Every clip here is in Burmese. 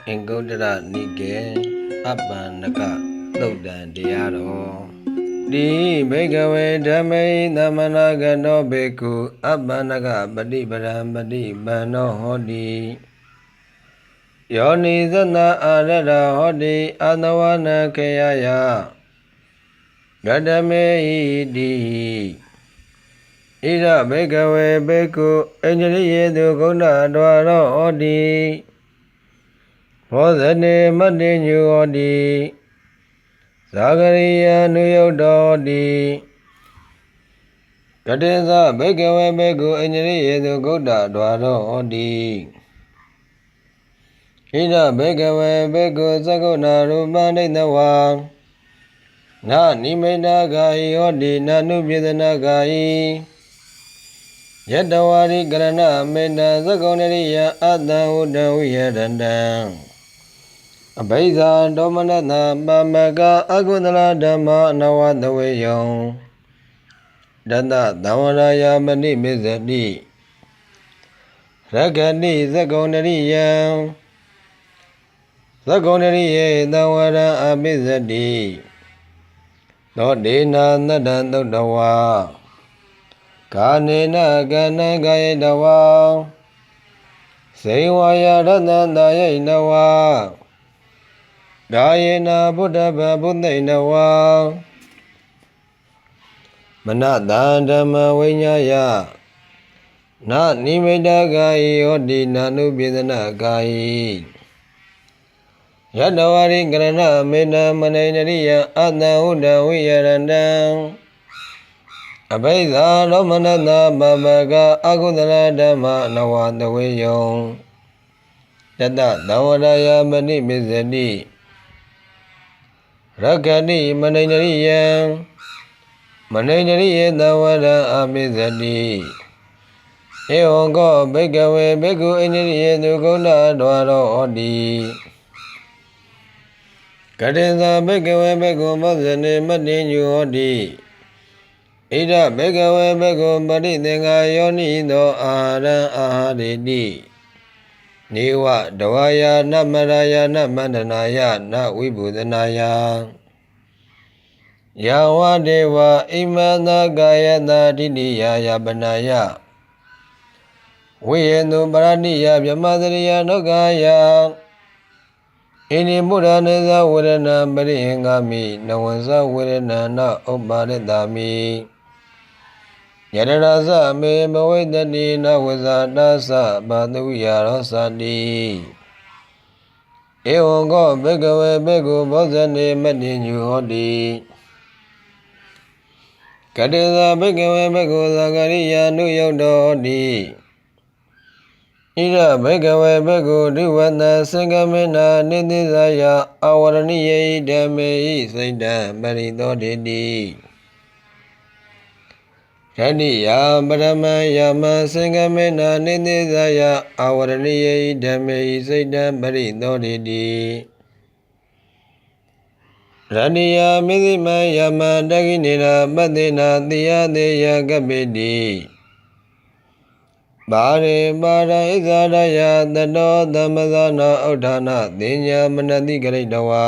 အင်္ဂုတ္တရနိကေအပ္ပန္နကသုတ်တံတရားတော်ဒီဘေကဝေဓမ္မိသမဏဂတောဘေကုအပ္ပန္နကပฏิပရံပฏิပန္နောဟောတိယောနိသနာအာရရဟောတိအာနဝနာခေယယဂတမေဟိတိဣရဘေကဝေဘေကုအင်္ဂရိယေတုဂုဏဒွါရောဟောတိဘောဇနေမတ္တိညုဟောတိဇာဂရိယနုယုတ်တော်တိကတေသဘေကဝေဘေကုအင်္ဂရိယေတုဂုဏဒွါရောဟောတိဣရဘေကဝေဘေကုသဂုဏရူပနိတဝံနာနိမိတဂာဟိဟောတိနာနုပြေသနာဂာဟိယတဝါရိကရဏမေတ္တသကုဏရိယအတ္တဟုတဝိယရတံအဘိဇာဒေါမနတပမကအကုသလဓမ္မအနဝတဝေယံတတသဝရယမဏိမေဇတိရဂတိသကုဏရိယံသကုဏရိယေသဝရအပိဇတိသောဒေနာနတ္တသုတ္တဝါကာနေနကနံကာယတဝါစေဝါယရတ္တတာယိတဝါဒါယေနဗုဒ္ဓဗဗုဒ္ဓိနဝါမနတံဓမ္မဝိညာယနာနိမိတဂာယိဟောတိနာနုပြေသနာဂာယိယတဝါရိကရဏမေတ္တမနိနရိယအတ္တဟုတဝိယရတံအဘိဇာရောမနတပပကအကုသလဓမ္မနဝတဝေယံတတသဝရယမဏိမေဇတိရဂတိမနိနရိယံမနိနရိယေသဝရအပိဇတိဧဝံကောဘေကဝေဘေကုအင်္ဂရိယေတုဂုဏဒွါရောဟောတိကတေသဘေကဝေဘေကုမောဇနေမတ္တိညုဟောတိဣဒဘေကဝေဘေကုပရိသင်္ဃာယောနိသောအာရံအာဟာရေတိနေဝဒဝါယာနမရယာနမန္တနာယနဝိပုသနာယယဝဒေဝဣမန္တကာယတာတိတိယယပနာယဝိယေတုပရတိယဗြဟ္မသရိယဒုက္ခယဣနိမုဒ္ဒနေသဝရဏပရိဟင်္ဂမိနဝဇဝရဏနဥပ္ပါရတမိယရရဇမေဘဝိတတိနဝဇာတသဘာတုယရောသတိဧဝံကောဘေကဝေဘေကုဘောဇနေမတ္တိညုဟောတိကတေသဘေကဝေဘေကုသဂရိယနုယုတ်တော်ဟောတိဣရဘေကဝေဘေကုဒိဝတ္တသင်္ကမေနနိတိဇာယအဝရဏိယေဓမ္မေဟိစိတ်တံပရိသောတေတိရဏိယပရမယမသင်္ကမေနနိတိဇာယအဝရဏိယေဓမ္မေဟိစိတ်တံပရိသောတေတိရဏိယမိသိမယမတကိနေရပတ္တိနာတိယတေယကပိတိပါရေပါရဣဇာရယတတောသမဇာနာဥဒ္ဌာနသိညာမနတိကရိတဝါ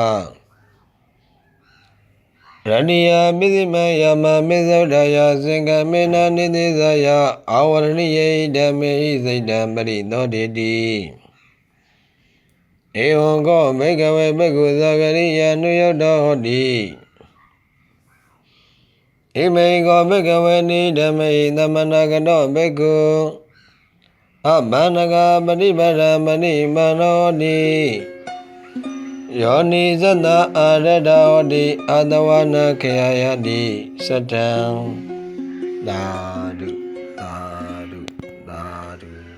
ရဏိယမိသိမယမမေဇုဒ္ဓယသင်္ကမေနနိတိဇာယအာဝရဏိယေဓမ္မေဟိစိတ်တံပရိသောတေတိဧဝံကောဘေကဝေဘေကုသဂရိယနုယုတ်တော်ဟောတိဣမေကောဘေကဝေနိဓမ္မေသမဏဂတောဘေကုအပ္ပန္နကပฏิပရမဏိမနောတိယောနိသတ္တအာရတဟောတိအတဝနာခေယယတိသတ္တံသာဓု